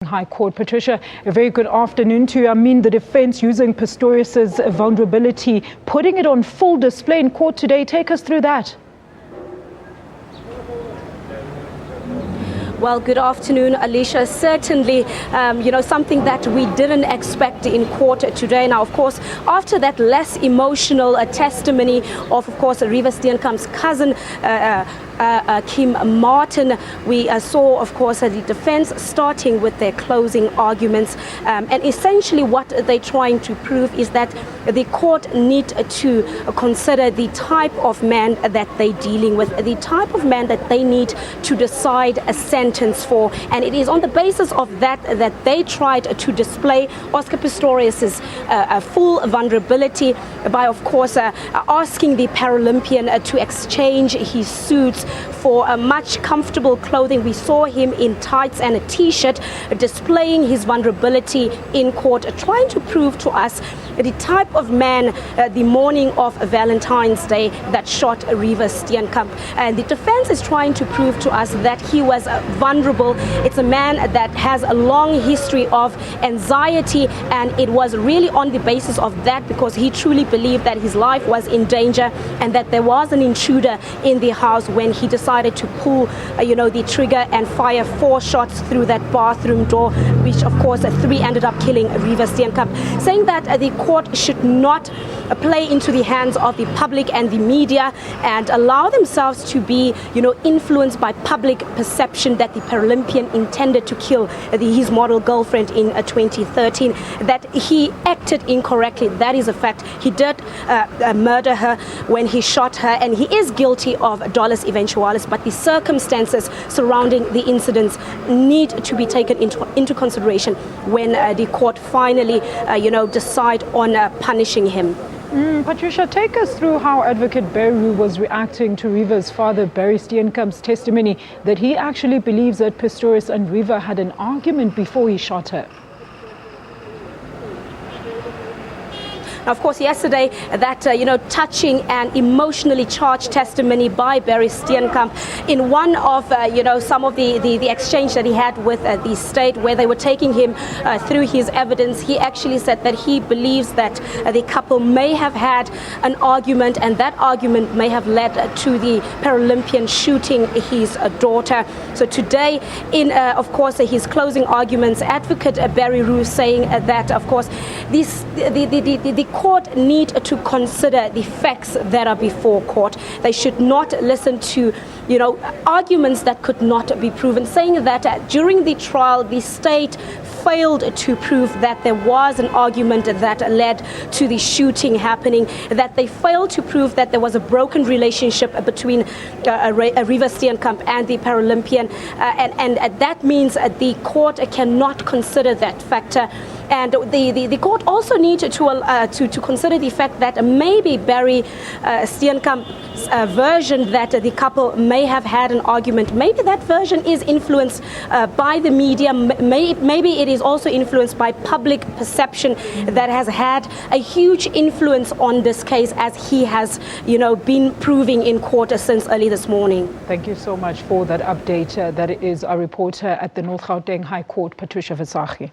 High Court. Patricia, a very good afternoon to you. I mean, the defense using Pistorius's vulnerability, putting it on full display in court today. Take us through that. Well, good afternoon, Alicia. Certainly, something that we didn't expect in court today. Now, of course, after that less emotional testimony of course, Reeva Steenkamp's cousin, Kim Martin, we saw, of course, the defense starting with their closing arguments. And essentially what they're trying to prove is that the court need to consider the type of man that they're dealing with, the type of man that they need to decide a sentence for. And it is on the basis of that that they tried to display Oscar Pistorius's full vulnerability by, of course, asking the Paralympian to exchange his suits for a much comfortable clothing. We saw him in tights and a t-shirt displaying his vulnerability in court, trying to prove to us the type of man the morning of Valentine's Day that shot Reeva Steenkamp. And the defense is trying to prove to us that he was vulnerable. It's a man that has a long history of anxiety, and it was really on the basis of that because he truly believed that his life was in danger and that there was an intruder in the house when he decided to pull the trigger and fire 4 shots through that bathroom door, which of course 3 ended up killing Reeva Steenkamp, saying that the court should not play into the hands of the public and the media and allow themselves to be influenced by public perception that the Paralympian intended to kill his model girlfriend in 2013, that he acted incorrectly. That is a fact. He did murder her when he shot her, and he is guilty of dolus eventualis, but the circumstances surrounding the incidents need to be taken into consideration when the court finally decide on punishing him. Patricia, take us through how Advocate Beru was reacting to Reeva's father, Barry Steenkamp's testimony that he actually believes that Pistorius and Reeva had an argument before he shot her. Now, of course, yesterday, that touching and emotionally charged testimony by Barry Steenkamp in one of some of the exchange that he had with the state, where they were taking him through his evidence, he actually said that he believes that the couple may have had an argument, and that argument may have led to the Paralympian shooting his daughter. So today, in of course his closing arguments, Advocate Barry Roo saying that of course the court need to consider the facts that are before court. They should not listen to arguments that could not be proven, saying that during the trial the state failed to prove that there was an argument that led to the shooting happening, that they failed to prove that there was a broken relationship between Reeva Steenkamp and the Paralympian, and that means the court cannot consider that factor. And the court also needs to consider the fact that maybe Barry Steenkamp's version that the couple may have had an argument, maybe that version is influenced by the media, maybe it is also influenced by public perception that has had a huge influence on this case, as he has been proving in court since early this morning. Thank you so much for that update. That is our reporter at the North Gauteng High Court, Patricia Visagie.